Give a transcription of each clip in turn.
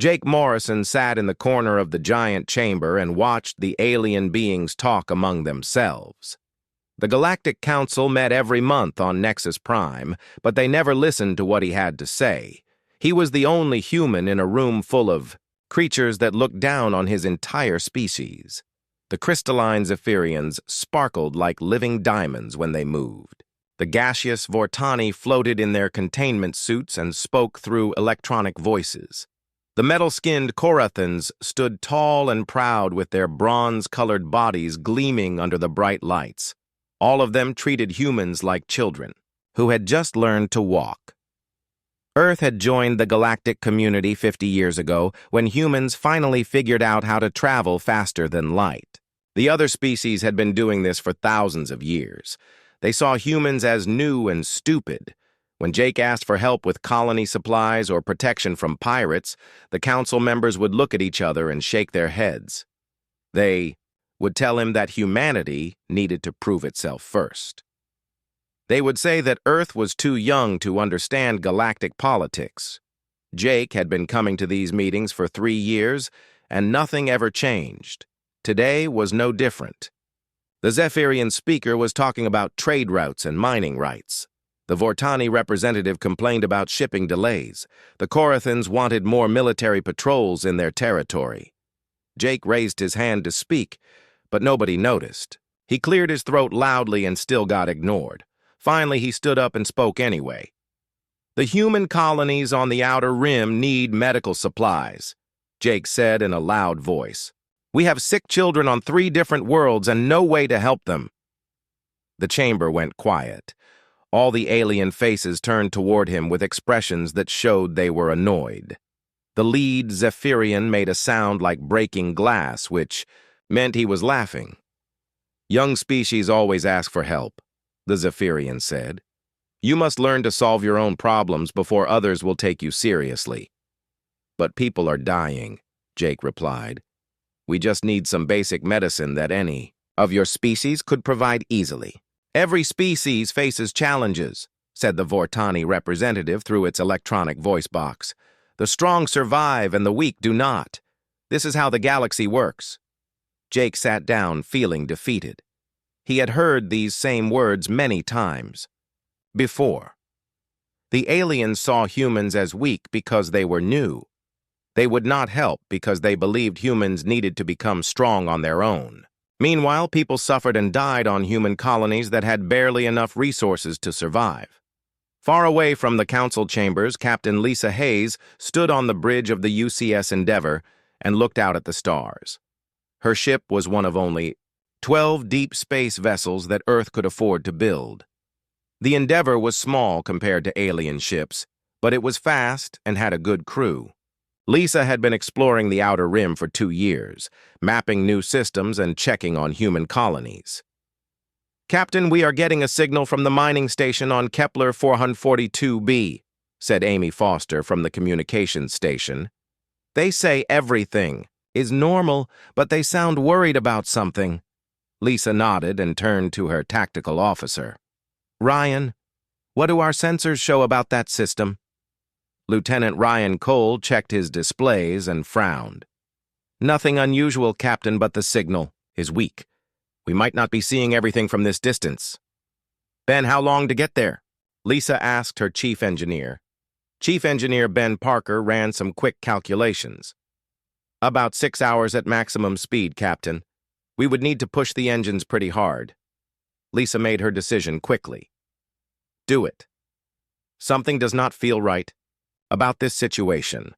Jake Morrison sat in the corner of the giant chamber and watched the alien beings talk among themselves. The Galactic Council met every month on Nexus Prime, but they never listened to what he had to say. He was the only human in a room full of creatures that looked down on his entire species. The crystalline Zephyrians sparkled like living diamonds when they moved. The gaseous Vortani floated in their containment suits and spoke through electronic voices. The metal-skinned Korathans stood tall and proud with their bronze-colored bodies gleaming under the bright lights. All of them treated humans like children, who had just learned to walk. Earth had joined the galactic community 50 years ago when humans finally figured out how to travel faster than light. The other species had been doing this for thousands of years. They saw humans as new and stupid. When Jake asked for help with colony supplies or protection from pirates, the council members would look at each other and shake their heads. They would tell him that humanity needed to prove itself first. They would say that Earth was too young to understand galactic politics. Jake had been coming to these meetings for 3 years, and nothing ever changed. Today was no different. The Zephyrian speaker was talking about trade routes and mining rights. The Vortani representative complained about shipping delays. The Korathans wanted more military patrols in their territory. Jake raised his hand to speak, but nobody noticed. He cleared his throat loudly and still got ignored. Finally, he stood up and spoke anyway. The human colonies on the outer rim need medical supplies, Jake said in a loud voice. We have sick children on 3 different worlds and no way to help them. The chamber went quiet. All the alien faces turned toward him with expressions that showed they were annoyed. The lead Zephyrian made a sound like breaking glass, which meant he was laughing. Young species always ask for help, the Zephyrian said. You must learn to solve your own problems before others will take you seriously. But people are dying, Jake replied. We just need some basic medicine that any of your species could provide easily. Every species faces challenges, said the Vortani representative through its electronic voice box. The strong survive and the weak do not. This is how the galaxy works. Jake sat down, feeling defeated. He had heard these same words many times before. The aliens saw humans as weak because they were new. They would not help because they believed humans needed to become strong on their own. Meanwhile, people suffered and died on human colonies that had barely enough resources to survive. Far away from the council chambers, Captain Lisa Hayes stood on the bridge of the UCS Endeavour and looked out at the stars. Her ship was one of only 12 deep space vessels that Earth could afford to build. The Endeavour was small compared to alien ships, but it was fast and had a good crew. Lisa had been exploring the outer rim for 2 years, mapping new systems and checking on human colonies. Captain, we are getting a signal from the mining station on Kepler 442b, said Amy Foster from the communications station. They say everything is normal, but they sound worried about something. Lisa nodded and turned to her tactical officer. Ryan, what do our sensors show about that system? Lieutenant Ryan Cole checked his displays and frowned. Nothing unusual, Captain, but the signal is weak. We might not be seeing everything from this distance. Ben, how long to get there? Lisa asked her chief engineer. Chief Engineer Ben Parker ran some quick calculations. About 6 hours at maximum speed, Captain. We would need to push the engines pretty hard. Lisa made her decision quickly. Do it. Something does not feel right about this situation.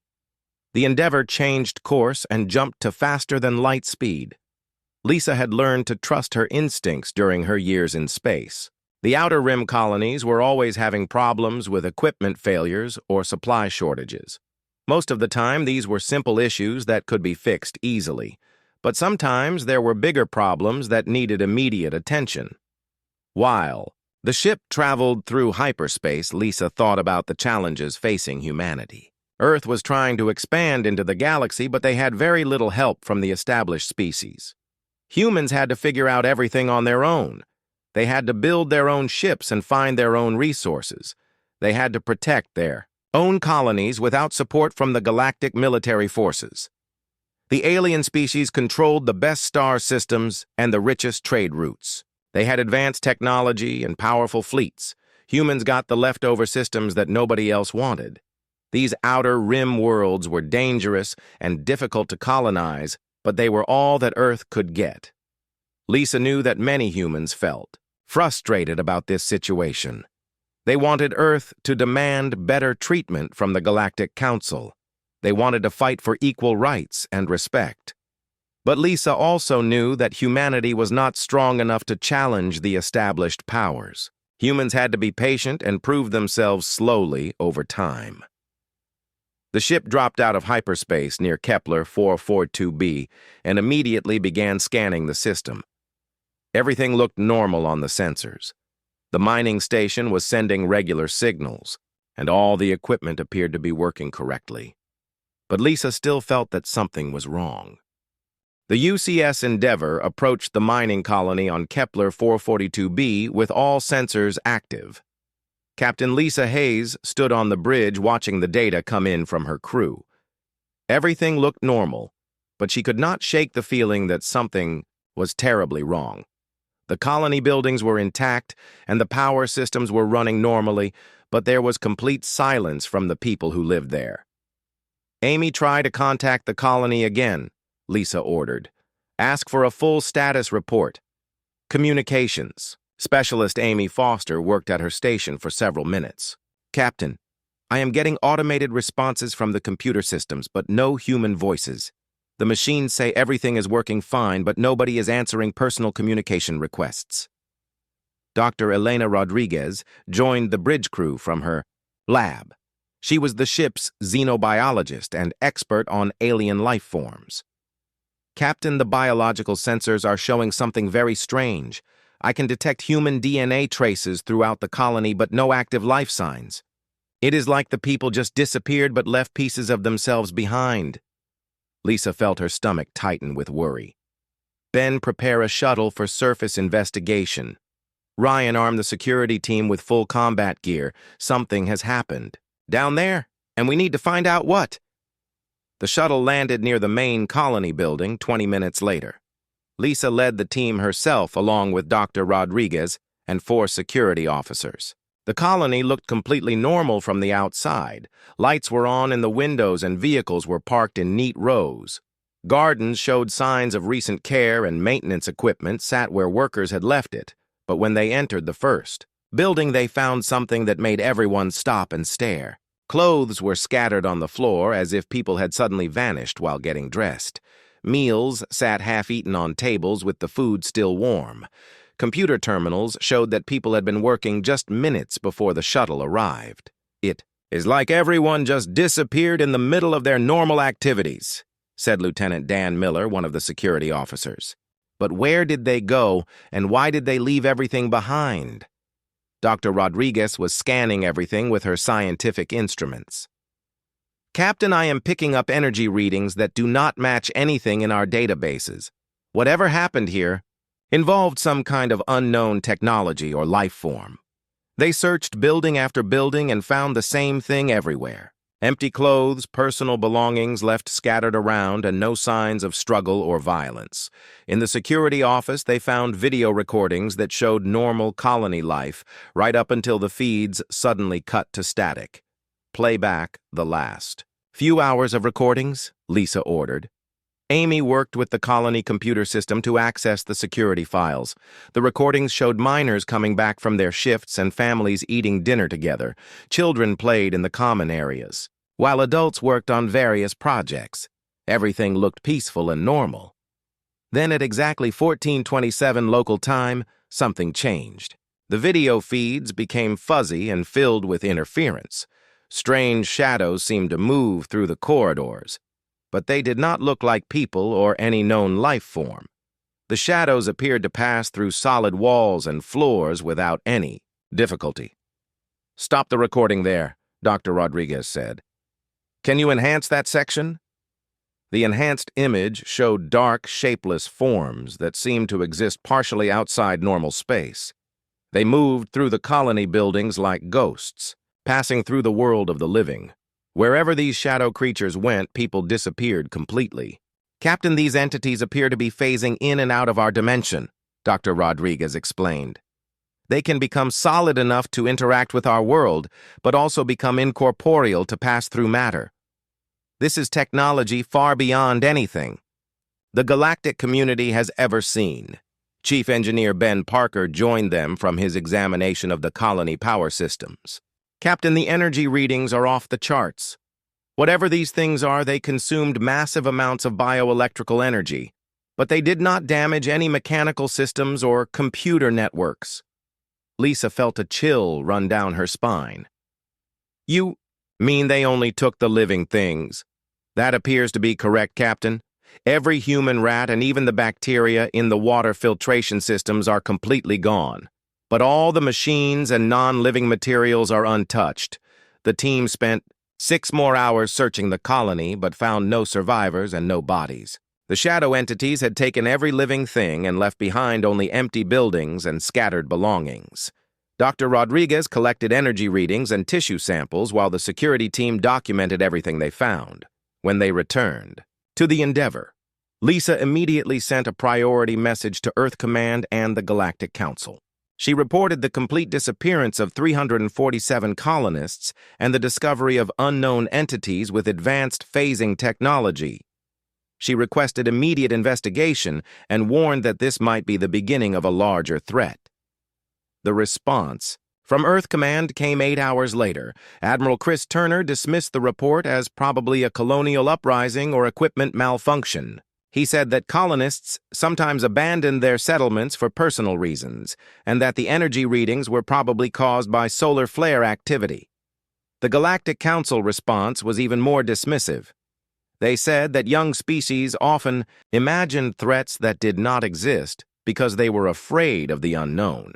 The Endeavour changed course and jumped to faster-than-light speed. Lisa had learned to trust her instincts during her years in space. The Outer Rim colonies were always having problems with equipment failures or supply shortages. Most of the time, these were simple issues that could be fixed easily, but sometimes there were bigger problems that needed immediate attention. While the ship traveled through hyperspace, Lisa thought about the challenges facing humanity. Earth was trying to expand into the galaxy, but they had very little help from the established species. Humans had to figure out everything on their own. They had to build their own ships and find their own resources. They had to protect their own colonies without support from the galactic military forces. The alien species controlled the best star systems and the richest trade routes. They had advanced technology and powerful fleets. Humans got the leftover systems that nobody else wanted. These outer rim worlds were dangerous and difficult to colonize, but they were all that Earth could get. Lisa knew that many humans felt frustrated about this situation. They wanted Earth to demand better treatment from the Galactic Council. They wanted to fight for equal rights and respect. But Lisa also knew that humanity was not strong enough to challenge the established powers. Humans had to be patient and prove themselves slowly over time. The ship dropped out of hyperspace near Kepler 442b and immediately began scanning the system. Everything looked normal on the sensors. The mining station was sending regular signals, and all the equipment appeared to be working correctly. But Lisa still felt that something was wrong. The UCS Endeavour approached the mining colony on Kepler 442b with all sensors active. Captain Lisa Hayes stood on the bridge watching the data come in from her crew. Everything looked normal, but she could not shake the feeling that something was terribly wrong. The colony buildings were intact and the power systems were running normally, but there was complete silence from the people who lived there. "Amy, try to contact the colony again," Lisa ordered. "Ask for a full status report." Communications. Specialist Amy Foster worked at her station for several minutes. "Captain, I am getting automated responses from the computer systems, but no human voices. The machines say everything is working fine, but nobody is answering personal communication requests." Dr. Elena Rodriguez joined the bridge crew from her lab. She was the ship's xenobiologist and expert on alien life forms. "Captain, the biological sensors are showing something very strange. I can detect human DNA traces throughout the colony, but no active life signs. It is like the people just disappeared but left pieces of themselves behind." Lisa felt her stomach tighten with worry. "Ben, prepare a shuttle for surface investigation. Ryan, arm the security team with full combat gear. Something has happened down there, and we need to find out what." The shuttle landed near the main colony building 20 minutes later. Lisa led the team herself along with Dr. Rodriguez and 4 security officers. The colony looked completely normal from the outside. Lights were on in the windows and vehicles were parked in neat rows. Gardens showed signs of recent care and maintenance equipment sat where workers had left it, but when they entered the first building, they found something that made everyone stop and stare. Clothes were scattered on the floor as if people had suddenly vanished while getting dressed. Meals sat half-eaten on tables with the food still warm. Computer terminals showed that people had been working just minutes before the shuttle arrived. "It is like everyone just disappeared in the middle of their normal activities," said Lieutenant Dan Miller, one of the security officers. "But where did they go, and why did they leave everything behind?" Dr. Rodriguez was scanning everything with her scientific instruments. "Captain, I am picking up energy readings that do not match anything in our databases. Whatever happened here involved some kind of unknown technology or life form. They searched building after building and found the same thing everywhere. Empty clothes, personal belongings left scattered around, and no signs of struggle or violence. In the security office, they found video recordings that showed normal colony life, right up until the feeds suddenly cut to static. Play back the last. "Few hours of recordings," Lisa ordered. Amy worked with the colony computer system to access the security files. The recordings showed miners coming back from their shifts and families eating dinner together. Children played in the common areas, while adults worked on various projects. Everything looked peaceful and normal. Then at exactly 14:27 local time, something changed. The video feeds became fuzzy and filled with interference. Strange shadows seemed to move through the corridors, but they did not look like people or any known life form. The shadows appeared to pass through solid walls and floors without any difficulty. "Stop the recording there," Dr. Rodriguez said. "Can you enhance that section?" The enhanced image showed dark, shapeless forms that seemed to exist partially outside normal space. They moved through the colony buildings like ghosts. passing through the world of the living. Wherever these shadow creatures went, people disappeared completely. Captain, these entities appear to be phasing in and out of our dimension, Dr. Rodriguez explained. They can become solid enough to interact with our world, but also become incorporeal to pass through matter. This is technology far beyond anything the galactic community has ever seen. Chief Engineer Ben Parker joined them from his examination of the colony power systems. Captain, the energy readings are off the charts. Whatever these things are, they consumed massive amounts of bioelectrical energy, but they did not damage any mechanical systems or computer networks. Lisa felt a chill run down her spine. You mean they only took the living things? That appears to be correct, Captain. Every human rat and even the bacteria in the water filtration systems are completely gone. But all the machines and non-living materials are untouched. The team spent 6 more hours searching the colony, but found no survivors and no bodies. The shadow entities had taken every living thing and left behind only empty buildings and scattered belongings. Dr. Rodriguez collected energy readings and tissue samples while the security team documented everything they found. When they returned to the Endeavor, Lisa immediately sent a priority message to Earth Command and the Galactic Council. She reported the complete disappearance of 347 colonists and the discovery of unknown entities with advanced phasing technology. She requested immediate investigation and warned that this might be the beginning of a larger threat. The response from Earth Command came 8 hours later. Admiral Chris Turner dismissed the report as probably a colonial uprising or equipment malfunction. He said that colonists sometimes abandoned their settlements for personal reasons, and that the energy readings were probably caused by solar flare activity. The Galactic Council response was even more dismissive. They said that young species often imagined threats that did not exist because they were afraid of the unknown.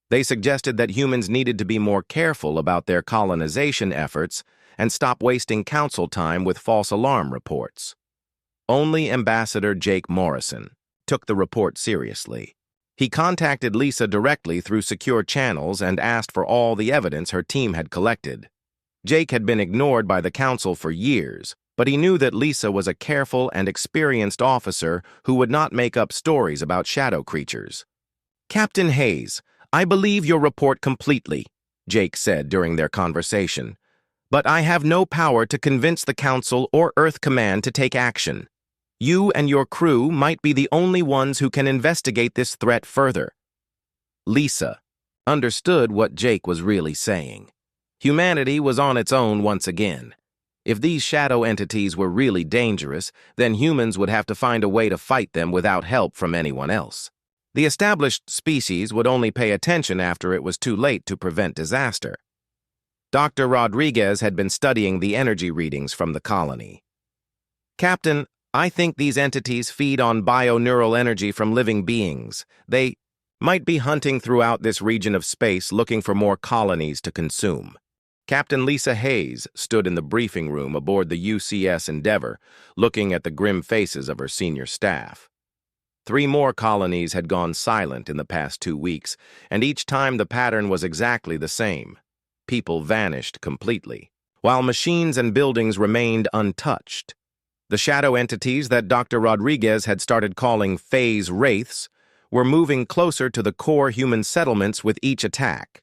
They suggested that humans needed to be more careful about their colonization efforts and stop wasting council time with false alarm reports. Only Ambassador Jake Morrison took the report seriously. He contacted Lisa directly through secure channels and asked for all the evidence her team had collected. Jake had been ignored by the council for years, but he knew that Lisa was a careful and experienced officer who would not make up stories about shadow creatures. Captain Hayes, I believe your report completely, Jake said during their conversation, but I have no power to convince the Council or Earth Command to take action. You and your crew might be the only ones who can investigate this threat further. Lisa understood what Jake was really saying. Humanity was on its own once again. If these shadow entities were really dangerous, then humans would have to find a way to fight them without help from anyone else. The established species would only pay attention after it was too late to prevent disaster. Dr. Rodriguez had been studying the energy readings from the colony. Captain, I think these entities feed on bioneural energy from living beings. They might be hunting throughout this region of space looking for more colonies to consume. Captain Lisa Hayes stood in the briefing room aboard the UCS Endeavor, looking at the grim faces of her senior staff. 3 more colonies had gone silent in the past 2 weeks, and each time the pattern was exactly the same. People vanished completely, while machines and buildings remained untouched. The shadow entities that Dr. Rodriguez had started calling phase wraiths were moving closer to the core human settlements with each attack.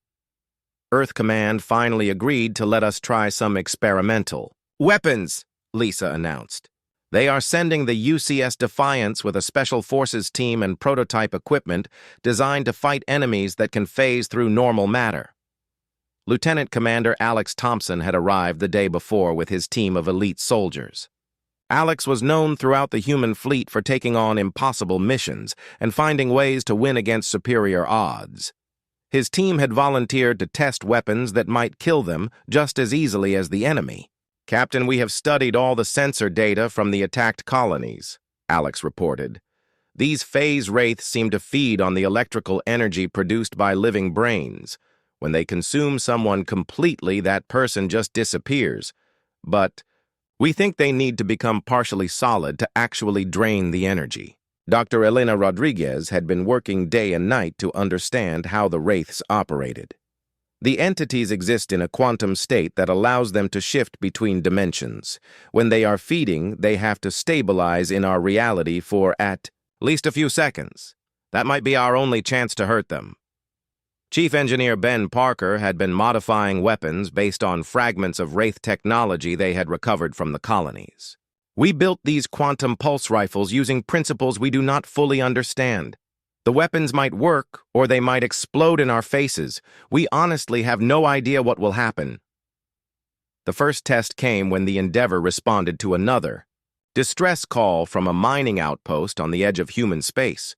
Earth Command finally agreed to let us try some experimental weapons, Lisa announced. They are sending the UCS Defiance with a special forces team and prototype equipment designed to fight enemies that can phase through normal matter. Lieutenant Commander Alex Thompson had arrived the day before with his team of elite soldiers. Alex was known throughout the human fleet for taking on impossible missions and finding ways to win against superior odds. His team had volunteered to test weapons that might kill them just as easily as the enemy. Captain, we have studied all the sensor data from the attacked colonies, Alex reported. These phase wraiths seem to feed on the electrical energy produced by living brains. When they consume someone completely, that person just disappears. But we think they need to become partially solid to actually drain the energy. Dr. Elena Rodriguez had been working day and night to understand how the wraiths operated. The entities exist in a quantum state that allows them to shift between dimensions. When they are feeding, they have to stabilize in our reality for at least a few seconds. That might be our only chance to hurt them. Chief Engineer Ben Parker had been modifying weapons based on fragments of Wraith technology they had recovered from the colonies. We built these quantum pulse rifles using principles we do not fully understand. The weapons might work, or they might explode in our faces. We honestly have no idea what will happen. The first test came when the Endeavor responded to another distress call from a mining outpost on the edge of human space.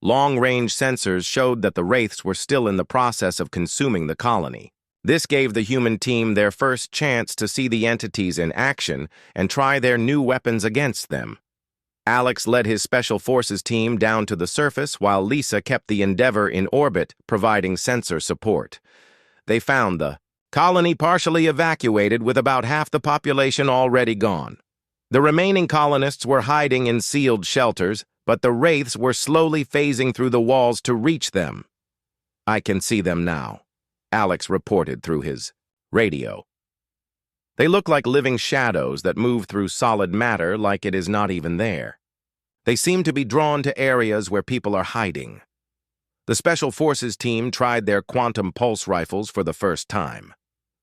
Long-range sensors showed that the Wraiths were still in the process of consuming the colony. This gave the human team their first chance to see the entities in action and try their new weapons against them. Alex led his Special Forces team down to the surface while Lisa kept the Endeavor in orbit, providing sensor support. They found the colony partially evacuated with about half the population already gone. The remaining colonists were hiding in sealed shelters, but the Wraiths were slowly phasing through the walls to reach them. "I can see them now," Alex reported through his radio. "They look like living shadows that move through solid matter like it is not even there. They seem to be drawn to areas where people are hiding." The Special Forces team tried their quantum pulse rifles for the first time.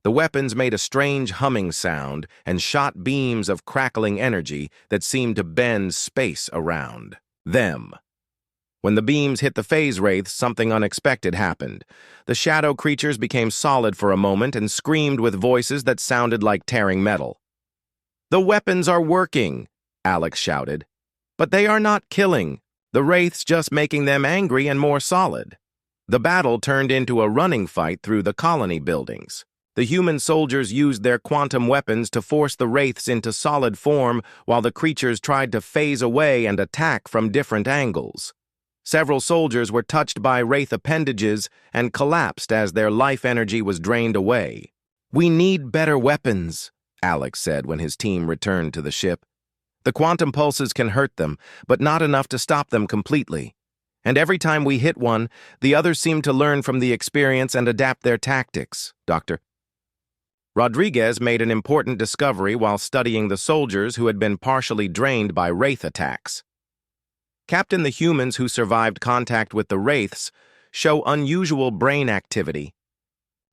The weapons made a strange humming sound and shot beams of crackling energy that seemed to bend space around them. When the beams hit the phase wraiths, something unexpected happened. The shadow creatures became solid for a moment and screamed with voices that sounded like tearing metal. "The weapons are working," Alex shouted. "But they are not killing. The wraiths just making them angry and more solid." The battle turned into a running fight through the colony buildings. The human soldiers used their quantum weapons to force the wraiths into solid form while the creatures tried to phase away and attack from different angles. Several soldiers were touched by wraith appendages and collapsed as their life energy was drained away. "We need better weapons," Alex said when his team returned to the ship. "The quantum pulses can hurt them, but not enough to stop them completely. And every time we hit one, the others seem to learn from the experience and adapt their tactics, Doctor." Rodriguez made an important discovery while studying the soldiers who had been partially drained by Wraith attacks. Captain, the humans who survived contact with the Wraiths show unusual brain activity.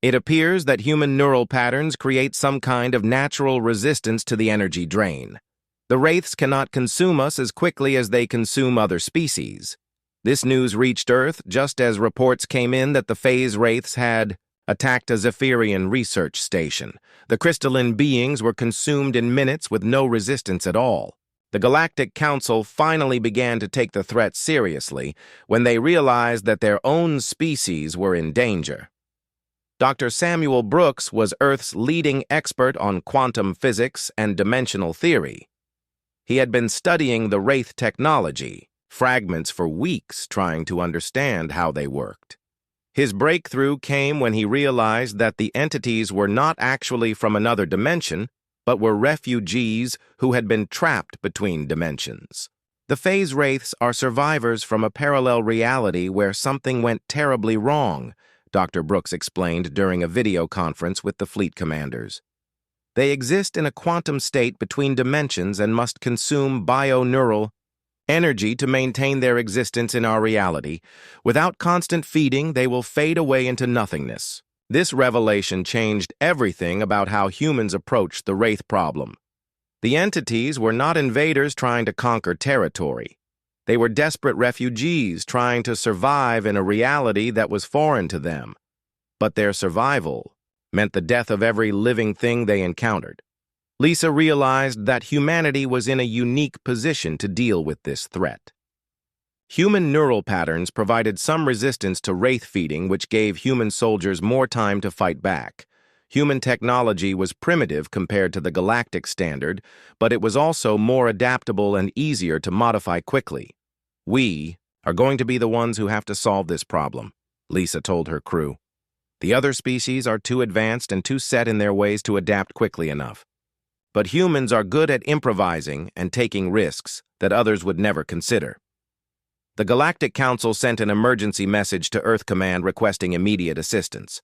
It appears that human neural patterns create some kind of natural resistance to the energy drain. The Wraiths cannot consume us as quickly as they consume other species. This news reached Earth just as reports came in that the phase Wraiths had attacked a Zephyrian research station. The crystalline beings were consumed in minutes with no resistance at all. The Galactic Council finally began to take the threat seriously when they realized that their own species were in danger. Dr. Samuel Brooks was Earth's leading expert on quantum physics and dimensional theory. He had been studying the Wraith technology, fragments for weeks trying to understand how they worked. His breakthrough came when he realized that the entities were not actually from another dimension, but were refugees who had been trapped between dimensions. The phase wraiths are survivors from a parallel reality where something went terribly wrong, Dr. Brooks explained during a video conference with the fleet commanders. They exist in a quantum state between dimensions and must consume bioneural energy to maintain their existence in our reality. Without constant feeding, they will fade away into nothingness. This revelation changed everything about how humans approached the Wraith problem. The entities were not invaders trying to conquer territory. They were desperate refugees trying to survive in a reality that was foreign to them. But their survival meant the death of every living thing they encountered. Lisa realized that humanity was in a unique position to deal with this threat. Human neural patterns provided some resistance to wraith feeding, which gave human soldiers more time to fight back. Human technology was primitive compared to the galactic standard, but it was also more adaptable and easier to modify quickly. "We are going to be the ones who have to solve this problem," Lisa told her crew. "The other species are too advanced and too set in their ways to adapt quickly enough. But humans are good at improvising and taking risks that others would never consider." The Galactic Council sent an emergency message to Earth Command requesting immediate assistance.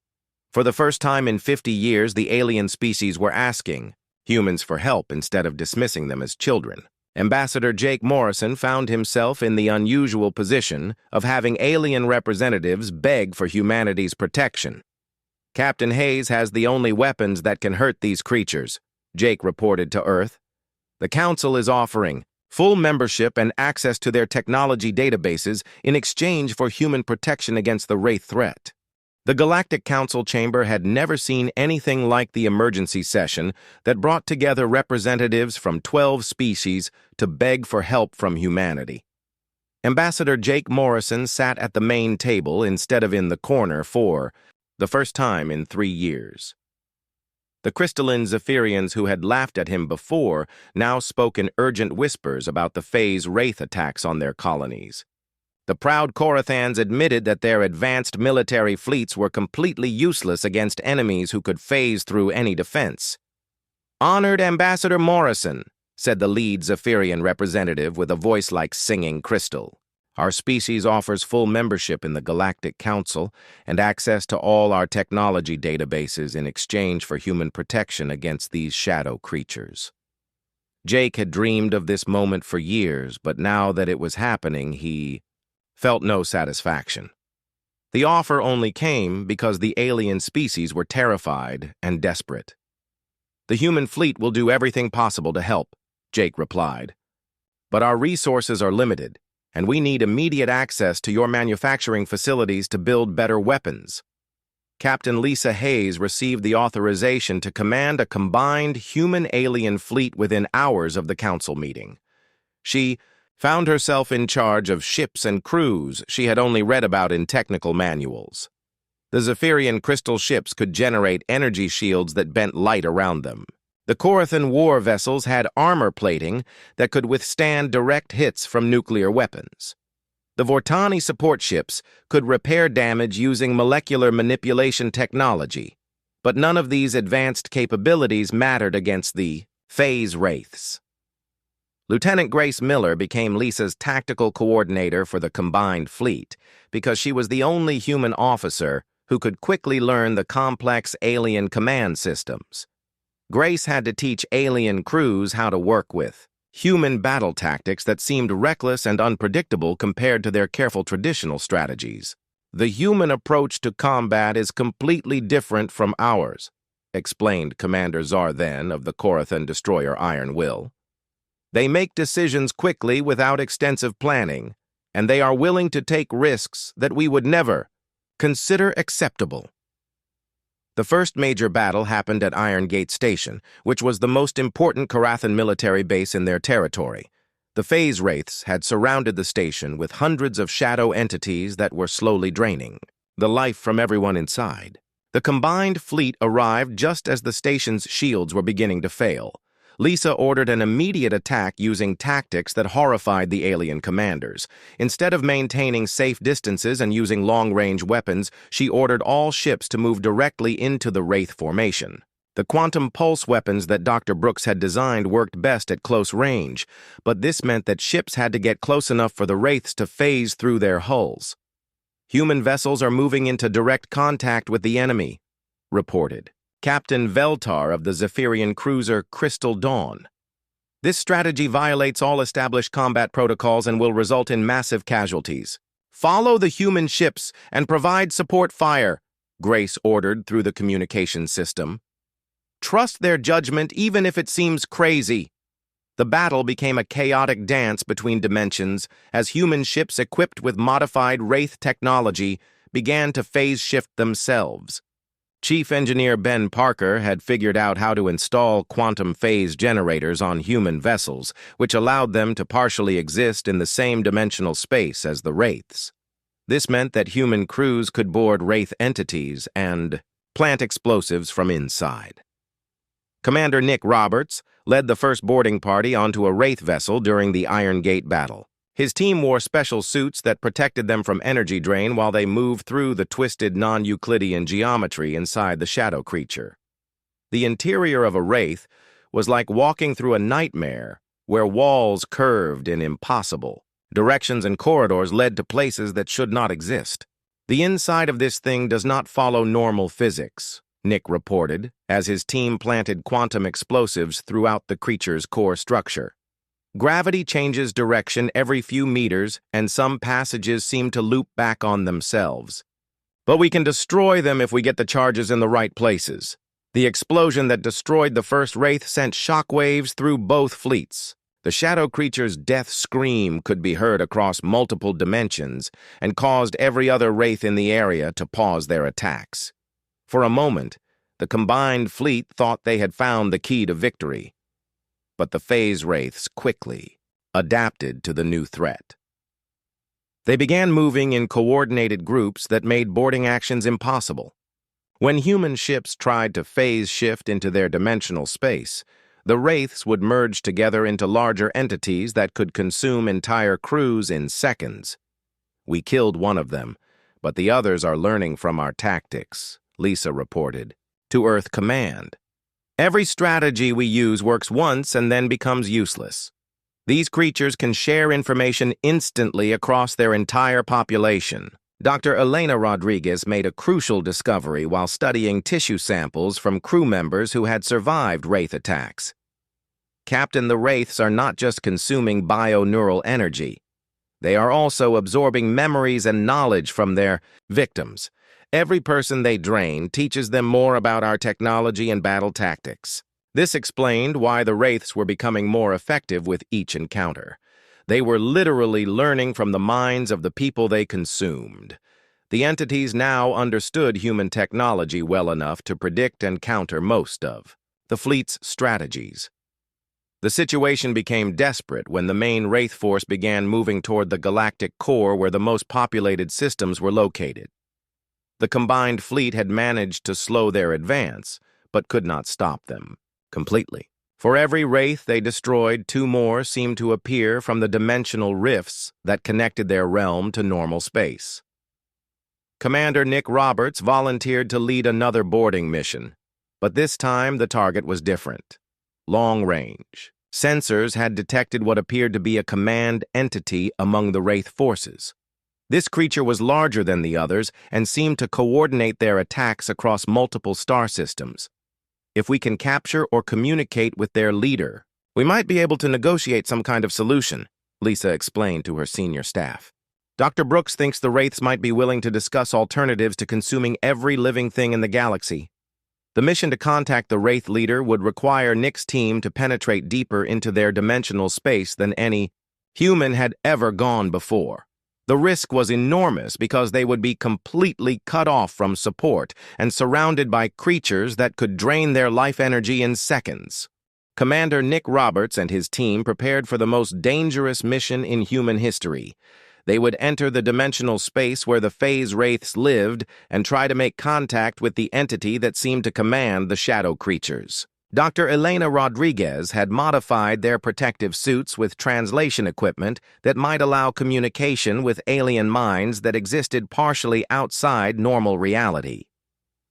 For the first time in 50 years, the alien species were asking humans for help instead of dismissing them as children. Ambassador Jake Morrison found himself in the unusual position of having alien representatives beg for humanity's protection. "Captain Hayes has the only weapons that can hurt these creatures," Jake reported to Earth. "The Council is offering full membership and access to their technology databases in exchange for human protection against the Wraith threat." The Galactic Council chamber had never seen anything like the emergency session that brought together representatives from 12 species to beg for help from humanity. Ambassador Jake Morrison sat at the main table instead of in the corner for the first time in 3 years. The crystalline Zephyrians who had laughed at him before now spoke in urgent whispers about the phase Wraith attacks on their colonies. The proud Korathans admitted that their advanced military fleets were completely useless against enemies who could phase through any defense. "Honored Ambassador Morrison," said the lead Zephyrian representative with a voice like singing crystal, "our species offers full membership in the Galactic Council and access to all our technology databases in exchange for human protection against these shadow creatures." Jake had dreamed of this moment for years, but now that it was happening, he felt no satisfaction. The offer only came because the alien species were terrified and desperate. "The human fleet will do everything possible to help," Jake replied. "But our resources are limited, and we need immediate access to your manufacturing facilities to build better weapons." Captain Lisa Hayes received the authorization to command a combined human-alien fleet within hours of the council meeting. She found herself in charge of ships and crews she had only read about in technical manuals. The Zephyrian crystal ships could generate energy shields that bent light around them. The Korathan war vessels had armor plating that could withstand direct hits from nuclear weapons. The Vortani support ships could repair damage using molecular manipulation technology, but none of these advanced capabilities mattered against the phase Wraiths. Lieutenant Grace Miller became Lisa's tactical coordinator for the combined fleet because she was the only human officer who could quickly learn the complex alien command systems. Grace had to teach alien crews how to work with human battle tactics that seemed reckless and unpredictable compared to their careful traditional strategies. "The human approach to combat is completely different from ours," explained Commander Zarthen of the Korathan destroyer Iron Will. "They make decisions quickly without extensive planning, and they are willing to take risks that we would never consider acceptable." The first major battle happened at Iron Gate Station, which was the most important Korathan military base in their territory. The phase Wraiths had surrounded the station with hundreds of shadow entities that were slowly draining the life from everyone inside. The combined fleet arrived just as the station's shields were beginning to fail. Lisa ordered an immediate attack using tactics that horrified the alien commanders. Instead of maintaining safe distances and using long-range weapons, she ordered all ships to move directly into the Wraith formation. The quantum pulse weapons that Dr. Brooks had designed worked best at close range, but this meant that ships had to get close enough for the Wraiths to phase through their hulls. "Human vessels are moving into direct contact with the enemy," reported Captain Veltar of the Zephyrian cruiser Crystal Dawn. "This strategy violates all established combat protocols and will result in massive casualties. Follow the human ships and provide support fire," Grace ordered through the communication system. "Trust their judgment even if it seems crazy." The battle became a chaotic dance between dimensions as human ships equipped with modified Wraith technology began to phase shift themselves. Chief Engineer Ben Parker had figured out how to install quantum phase generators on human vessels, which allowed them to partially exist in the same dimensional space as the Wraiths. This meant that human crews could board Wraith entities and plant explosives from inside. Commander Nick Roberts led the first boarding party onto a Wraith vessel during the Iron Gate battle. His team wore special suits that protected them from energy drain while they moved through the twisted non-Euclidean geometry inside the shadow creature. The interior of a Wraith was like walking through a nightmare where walls curved and impossible. Directions and corridors led to places that should not exist. "The inside of this thing does not follow normal physics," Nick reported, as his team planted quantum explosives throughout the creature's core structure. "Gravity changes direction every few meters, and some passages seem to loop back on themselves. But we can destroy them if we get the charges in the right places." The explosion that destroyed the first Wraith sent shockwaves through both fleets. The shadow creature's death scream could be heard across multiple dimensions and caused every other Wraith in the area to pause their attacks. For a moment, the combined fleet thought they had found the key to victory. But the phase Wraiths quickly adapted to the new threat. They began moving in coordinated groups that made boarding actions impossible. When human ships tried to phase shift into their dimensional space, the Wraiths would merge together into larger entities that could consume entire crews in seconds. "We killed one of them, but the others are learning from our tactics," Lisa reported, to Earth Command. "Every strategy we use works once and then becomes useless. These creatures can share information instantly across their entire population." Dr. Elena Rodriguez made a crucial discovery while studying tissue samples from crew members who had survived Wraith attacks. "Captain, the Wraiths are not just consuming bioneural energy. They are also absorbing memories and knowledge from their victims. Every person they drain teaches them more about our technology and battle tactics." This explained why the Wraiths were becoming more effective with each encounter. They were literally learning from the minds of the people they consumed. The entities now understood human technology well enough to predict and counter most of the fleet's strategies. The situation became desperate when the main Wraith force began moving toward the galactic core where the most populated systems were located. The combined fleet had managed to slow their advance, but could not stop them completely. For every Wraith they destroyed, two more seemed to appear from the dimensional rifts that connected their realm to normal space. Commander Nick Roberts volunteered to lead another boarding mission, but this time the target was different. Long range. Sensors had detected what appeared to be a command entity among the Wraith forces. This creature was larger than the others and seemed to coordinate their attacks across multiple star systems. "If we can capture or communicate with their leader, we might be able to negotiate some kind of solution," Lisa explained to her senior staff. "Dr. Brooks thinks the Wraiths might be willing to discuss alternatives to consuming every living thing in the galaxy. The mission to contact the Wraith leader would require Nick's team to penetrate deeper into their dimensional space than any human had ever gone before. The risk was enormous because they would be completely cut off from support and surrounded by creatures that could drain their life energy in seconds." Commander Nick Roberts and his team prepared for the most dangerous mission in human history. They would enter the dimensional space where the phase Wraiths lived and try to make contact with the entity that seemed to command the shadow creatures. Dr. Elena Rodriguez had modified their protective suits with translation equipment that might allow communication with alien minds that existed partially outside normal reality.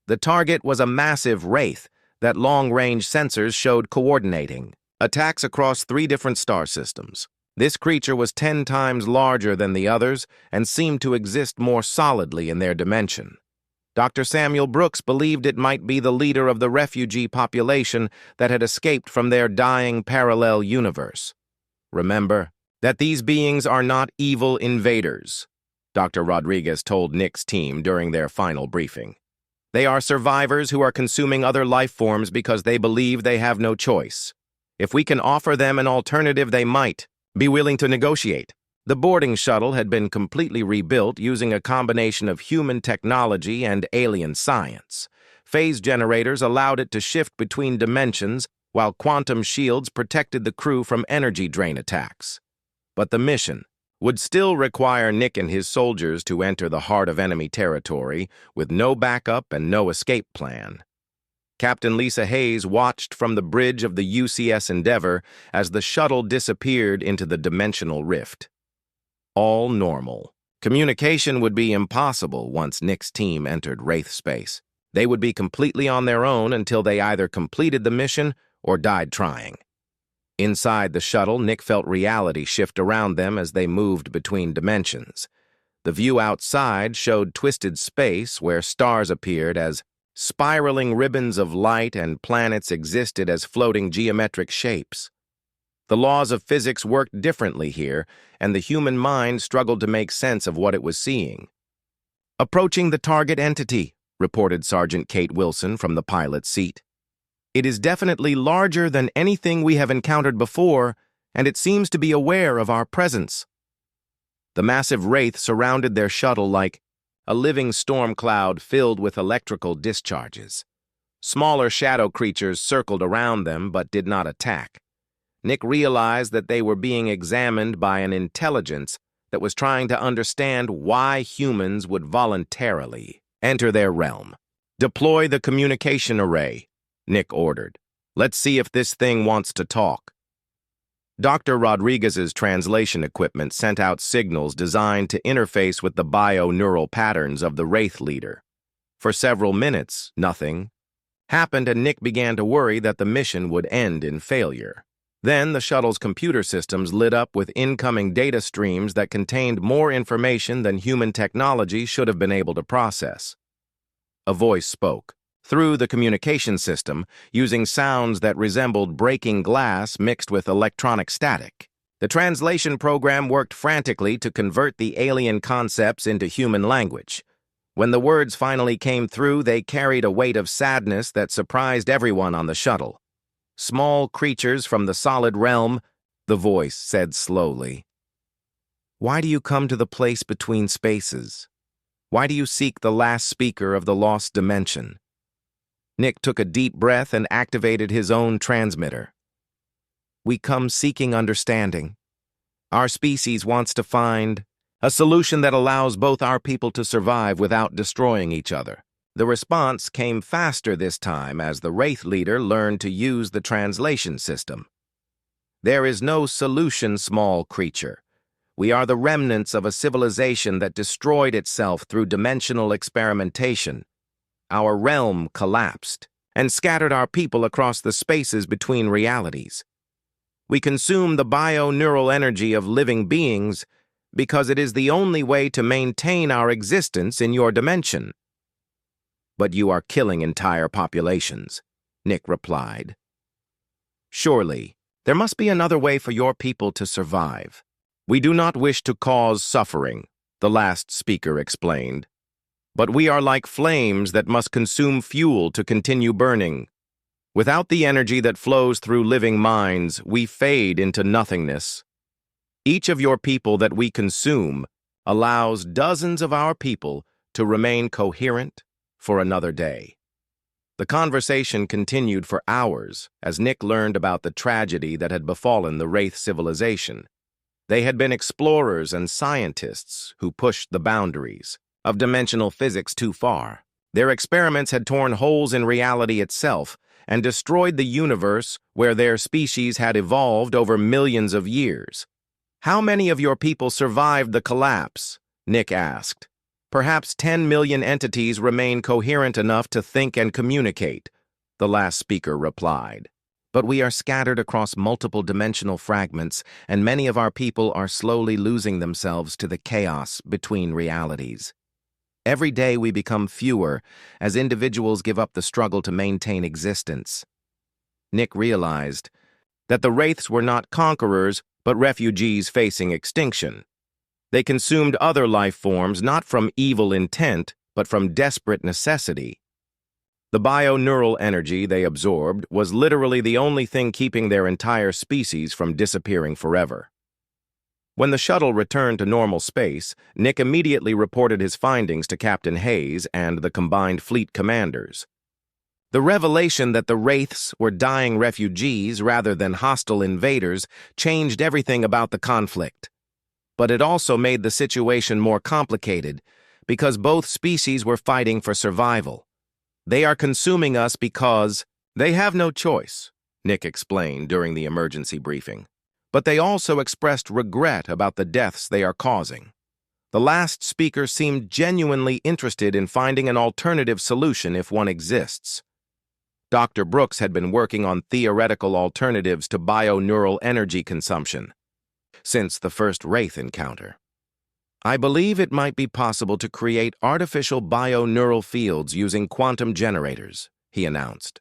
The target was a massive Wraith that long-range sensors showed coordinating attacks across 3 different star systems. This creature was 10 times larger than the others and seemed to exist more solidly in their dimension. Dr. Samuel Brooks believed it might be the leader of the refugee population that had escaped from their dying parallel universe. "Remember that these beings are not evil invaders," Dr. Rodriguez told Nick's team during their final briefing. "They are survivors who are consuming other life forms because they believe they have no choice. If we can offer them an alternative, they might be willing to negotiate." The boarding shuttle had been completely rebuilt using a combination of human technology and alien science. Phase generators allowed it to shift between dimensions, while quantum shields protected the crew from energy drain attacks. But the mission would still require Nick and his soldiers to enter the heart of enemy territory with no backup and no escape plan. Captain Lisa Hayes watched from the bridge of the UCS Endeavour as the shuttle disappeared into the dimensional rift. All normal. Communication would be impossible once Nick's team entered Wraith space. They would be completely on their own until they either completed the mission or died trying. Inside the shuttle, Nick felt reality shift around them as they moved between dimensions. The view outside showed twisted space where stars appeared as spiraling ribbons of light and planets existed as floating geometric shapes. The laws of physics worked differently here, and the human mind struggled to make sense of what it was seeing. "Approaching the target entity," reported Sergeant Kate Wilson from the pilot's seat. "It is definitely larger than anything we have encountered before, and it seems to be aware of our presence." The massive wraith surrounded their shuttle like a living storm cloud filled with electrical discharges. Smaller shadow creatures circled around them but did not attack. Nick realized that they were being examined by an intelligence that was trying to understand why humans would voluntarily enter their realm. "Deploy the communication array," Nick ordered. "Let's see if this thing wants to talk." Dr. Rodriguez's translation equipment sent out signals designed to interface with the bio-neural patterns of the Wraith leader. For several minutes, nothing happened, and Nick began to worry that the mission would end in failure. Then the shuttle's computer systems lit up with incoming data streams that contained more information than human technology should have been able to process. A voice spoke through the communication system, using sounds that resembled breaking glass mixed with electronic static. The translation program worked frantically to convert the alien concepts into human language. When the words finally came through, they carried a weight of sadness that surprised everyone on the shuttle. "Small creatures from the solid realm," the voice said slowly. "Why do you come to the place between spaces? Why do you seek the last speaker of the lost dimension?" Nick took a deep breath and activated his own transmitter. "We come seeking understanding. Our species wants to find a solution that allows both our people to survive without destroying each other." The response came faster this time as the Wraith leader learned to use the translation system. "There is no solution, small creature. We are the remnants of a civilization that destroyed itself through dimensional experimentation. Our realm collapsed and scattered our people across the spaces between realities. We consume the bio-neural energy of living beings because it is the only way to maintain our existence in your dimension." "But you are killing entire populations," Nick replied. "Surely, there must be another way for your people to survive." "We do not wish to cause suffering," the last speaker explained. "But we are like flames that must consume fuel to continue burning. Without the energy that flows through living minds, we fade into nothingness. Each of your people that we consume allows dozens of our people to remain coherent for another day." The conversation continued for hours as Nick learned about the tragedy that had befallen the Wraith civilization. They had been explorers and scientists who pushed the boundaries of dimensional physics too far. Their experiments had torn holes in reality itself and destroyed the universe where their species had evolved over millions of years. "How many of your people survived the collapse?" Nick asked. "Perhaps 10 million entities remain coherent enough to think and communicate," the last speaker replied. "But we are scattered across multiple dimensional fragments, and many of our people are slowly losing themselves to the chaos between realities. Every day we become fewer as individuals give up the struggle to maintain existence." Nick realized that the Wraiths were not conquerors, but refugees facing extinction. They consumed other life forms not from evil intent, but from desperate necessity. The bio-neural energy they absorbed was literally the only thing keeping their entire species from disappearing forever. When the shuttle returned to normal space, Nick immediately reported his findings to Captain Hayes and the combined fleet commanders. The revelation that the Wraiths were dying refugees rather than hostile invaders changed everything about the conflict. But it also made the situation more complicated because both species were fighting for survival. "They are consuming us because they have no choice," Nick explained during the emergency briefing. "But they also expressed regret about the deaths they are causing." The last speaker seemed genuinely interested in finding an alternative solution if one exists. Dr. Brooks had been working on theoretical alternatives to bio-neural energy consumption since the first Wraith encounter. I believe it might be possible to create artificial bio-neural fields using quantum generators, he announced.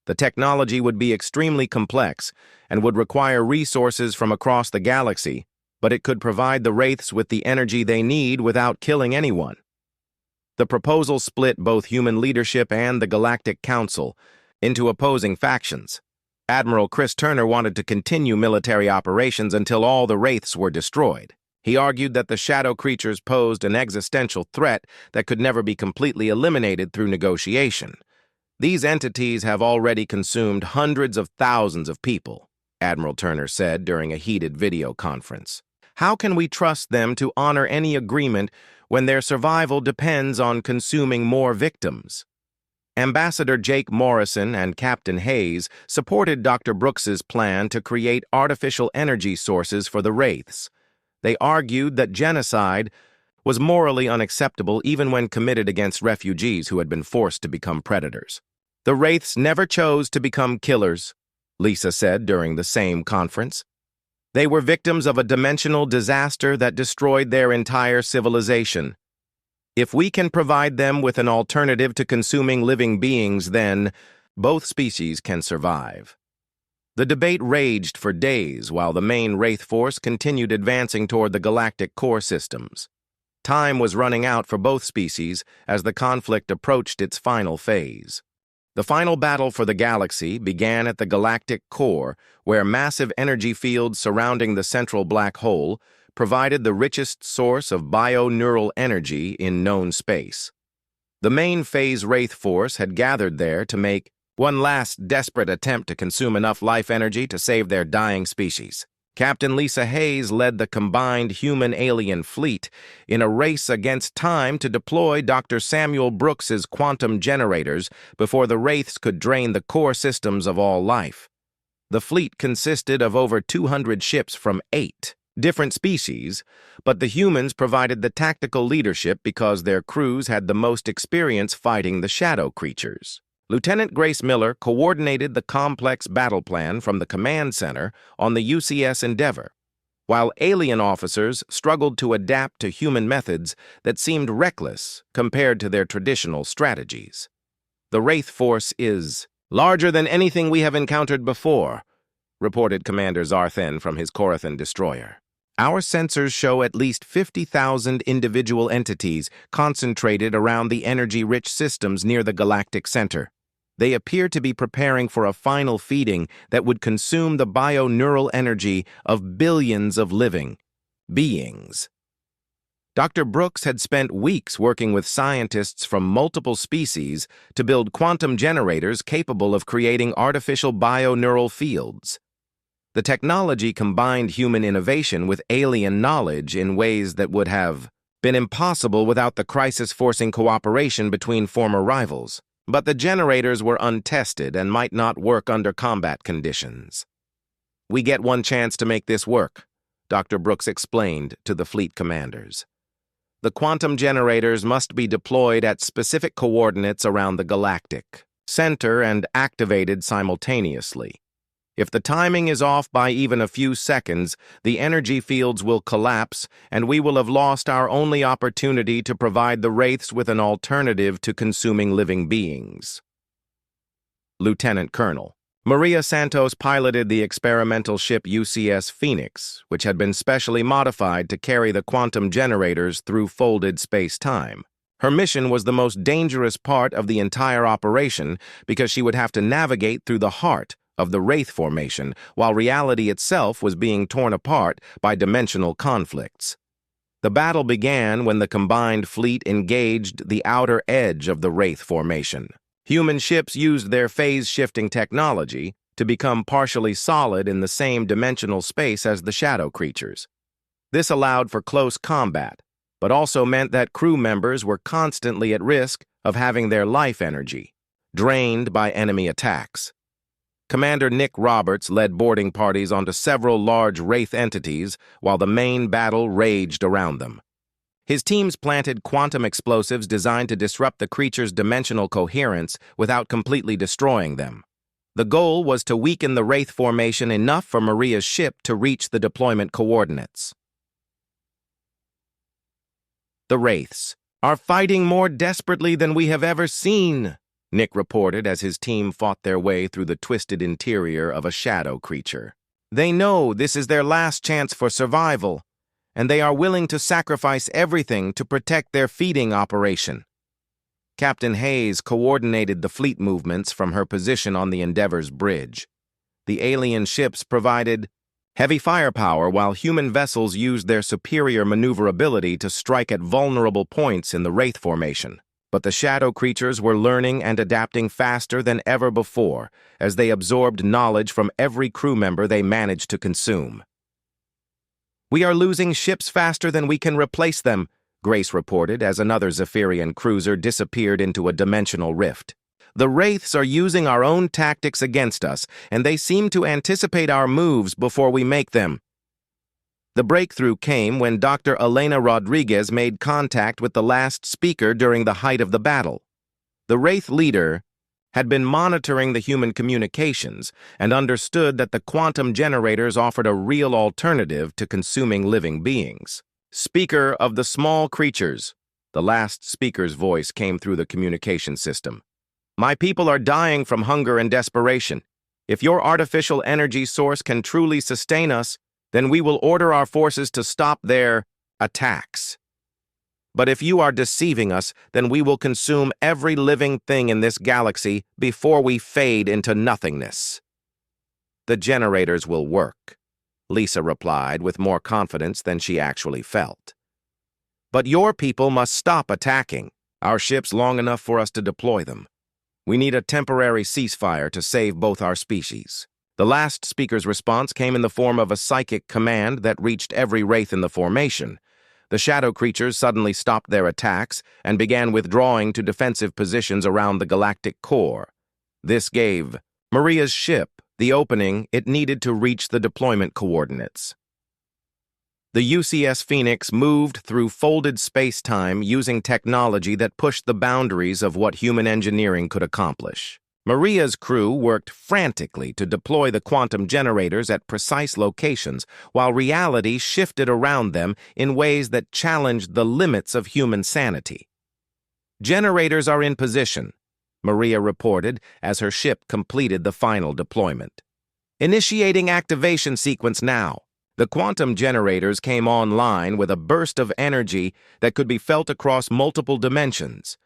The technology would be extremely complex and would require resources from across the galaxy, but it could provide the Wraiths with the energy they need without killing anyone. The proposal split both human leadership and the Galactic Council into opposing factions. Admiral Chris Turner wanted to continue military operations until all the Wraiths were destroyed. He argued that the shadow creatures posed an existential threat that could never be completely eliminated through negotiation. These entities have already consumed hundreds of thousands of people, Admiral Turner said during a heated video conference. How can we trust them to honor any agreement when their survival depends on consuming more victims? Ambassador Jake Morrison and Captain Hayes supported Dr. Brooks's plan to create artificial energy sources for the Wraiths. They argued that genocide was morally unacceptable even when committed against refugees who had been forced to become predators. The Wraiths never chose to become killers, Lisa said during the same conference. They were victims of a dimensional disaster that destroyed their entire civilization. If we can provide them with an alternative to consuming living beings, then both species can survive. The debate raged for days while the main Wraith force continued advancing toward the galactic core systems. Time was running out for both species as the conflict approached its final phase. The final battle for the galaxy began at the galactic core, where massive energy fields surrounding the central black hole provided the richest source of bio-neural energy in known space. The main phase Wraith force had gathered there to make one last desperate attempt to consume enough life energy to save their dying species. Captain Lisa Hayes led the combined human-alien fleet in a race against time to deploy Dr. Samuel Brooks's quantum generators before the Wraiths could drain the core systems of all life. The fleet consisted of over 200 ships from 8 different species, but the humans provided the tactical leadership because their crews had the most experience fighting the shadow creatures. Lieutenant Grace Miller coordinated the complex battle plan from the command center on the UCS Endeavor, while alien officers struggled to adapt to human methods that seemed reckless compared to their traditional strategies. The Wraith force is larger than anything we have encountered before, reported Commander Zarthen from his Corathan destroyer. Our sensors show at least 50,000 individual entities concentrated around the energy-rich systems near the galactic center. They appear to be preparing for a final feeding that would consume the bio-neural energy of billions of living beings. Dr. Brooks had spent weeks working with scientists from multiple species to build quantum generators capable of creating artificial bio-neural fields. The technology combined human innovation with alien knowledge in ways that would have been impossible without the crisis-forcing cooperation between former rivals. But the generators were untested and might not work under combat conditions. We get one chance to make this work, Dr. Brooks explained to the fleet commanders. The quantum generators must be deployed at specific coordinates around the galactic center and activated simultaneously. If the timing is off by even a few seconds, the energy fields will collapse, and we will have lost our only opportunity to provide the Wraiths with an alternative to consuming living beings. Lieutenant Colonel Maria Santos piloted the experimental ship UCS Phoenix, which had been specially modified to carry the quantum generators through folded space-time. Her mission was the most dangerous part of the entire operation because she would have to navigate through the heart of the Wraith formation, while reality itself was being torn apart by dimensional conflicts. The battle began when the combined fleet engaged the outer edge of the Wraith formation. Human ships used their phase-shifting technology to become partially solid in the same dimensional space as the shadow creatures. This allowed for close combat, but also meant that crew members were constantly at risk of having their life energy drained by enemy attacks. Commander Nick Roberts led boarding parties onto several large Wraith entities while the main battle raged around them. His teams planted quantum explosives designed to disrupt the creatures' dimensional coherence without completely destroying them. The goal was to weaken the Wraith formation enough for Maria's ship to reach the deployment coordinates. The Wraiths are fighting more desperately than we have ever seen, Nick reported as his team fought their way through the twisted interior of a shadow creature. They know this is their last chance for survival, and they are willing to sacrifice everything to protect their feeding operation. Captain Hayes coordinated the fleet movements from her position on the Endeavor's bridge. The alien ships provided heavy firepower while human vessels used their superior maneuverability to strike at vulnerable points in the Wraith formation. But the shadow creatures were learning and adapting faster than ever before as they absorbed knowledge from every crew member they managed to consume. "We are losing ships faster than we can replace them," Grace reported as another Zephyrian cruiser disappeared into a dimensional rift. "The Wraiths are using our own tactics against us, and they seem to anticipate our moves before we make them." The breakthrough came when Dr. Elena Rodriguez made contact with the last speaker during the height of the battle. The Wraith leader had been monitoring the human communications and understood that the quantum generators offered a real alternative to consuming living beings. "Speaker of the small creatures," the last speaker's voice came through the communication system. "My people are dying from hunger and desperation. If your artificial energy source can truly sustain us, then we will order our forces to stop their attacks. But if you are deceiving us, then we will consume every living thing in this galaxy before we fade into nothingness." "The generators will work," Lisa replied with more confidence than she actually felt. "But your people must stop attacking our ships long enough for us to deploy them. We need a temporary ceasefire to save both our species." The last speaker's response came in the form of a psychic command that reached every Wraith in the formation. The shadow creatures suddenly stopped their attacks and began withdrawing to defensive positions around the galactic core. This gave Maria's ship the opening it needed to reach the deployment coordinates. The UCS Phoenix moved through folded space-time using technology that pushed the boundaries of what human engineering could accomplish. Maria's crew worked frantically to deploy the quantum generators at precise locations, while reality shifted around them in ways that challenged the limits of human sanity. "Generators are in position," Maria reported as her ship completed the final deployment. "Initiating activation sequence now." The quantum generators came online with a burst of energy that could be felt across multiple dimensions.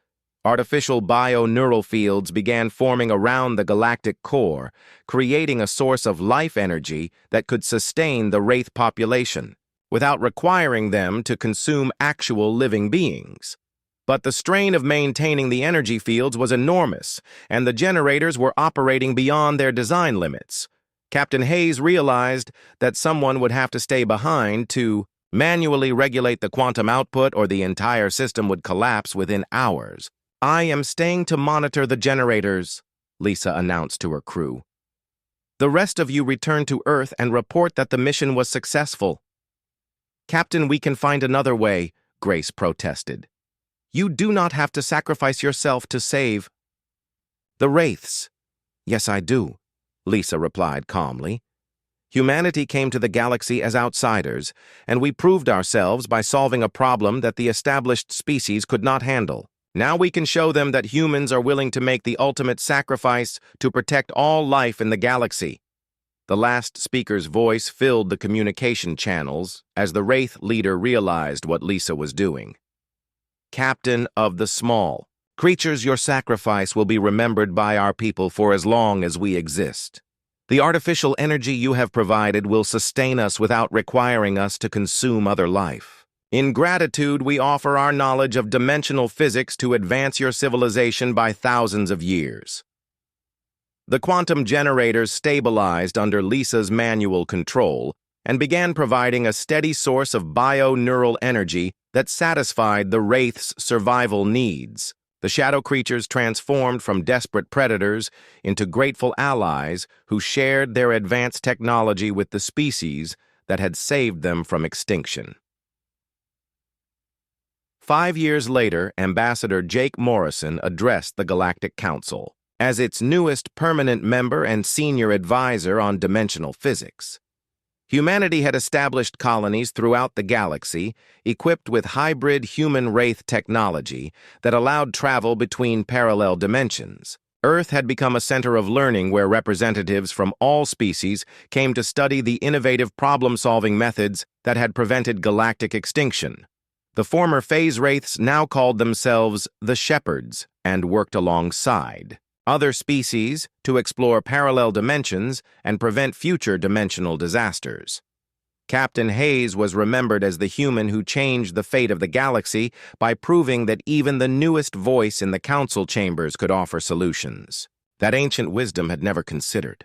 Artificial bio-neural fields began forming around the galactic core, creating a source of life energy that could sustain the Wraith population, without requiring them to consume actual living beings. But the strain of maintaining the energy fields was enormous, and the generators were operating beyond their design limits. Captain Hayes realized that someone would have to stay behind to manually regulate the quantum output, or the entire system would collapse within hours. "I am staying to monitor the generators," Lisa announced to her crew. "The rest of you return to Earth and report that the mission was successful." "Captain, we can find another way," Grace protested. "You do not have to sacrifice yourself to save the Wraiths." "Yes, I do," Lisa replied calmly. "Humanity came to the galaxy as outsiders, and we proved ourselves by solving a problem that the established species could not handle. Now we can show them that humans are willing to make the ultimate sacrifice to protect all life in the galaxy." The last speaker's voice filled the communication channels as the Wraith leader realized what Lisa was doing. "Captain of the small creatures, your sacrifice will be remembered by our people for as long as we exist. The artificial energy you have provided will sustain us without requiring us to consume other life. In gratitude, we offer our knowledge of dimensional physics to advance your civilization by thousands of years." The quantum generators stabilized under Lisa's manual control and began providing a steady source of bio-neural energy that satisfied the Wraith's survival needs. The shadow creatures transformed from desperate predators into grateful allies who shared their advanced technology with the species that had saved them from extinction. 5 years later, Ambassador Jake Morrison addressed the Galactic Council as its newest permanent member and senior advisor on dimensional physics. Humanity had established colonies throughout the galaxy, equipped with hybrid human-wraith technology that allowed travel between parallel dimensions. Earth had become a center of learning where representatives from all species came to study the innovative problem-solving methods that had prevented galactic extinction. The former phase wraiths now called themselves the Shepherds and worked alongside other species to explore parallel dimensions and prevent future dimensional disasters. Captain Hayes was remembered as the human who changed the fate of the galaxy by proving that even the newest voice in the council chambers could offer solutions that ancient wisdom had never considered.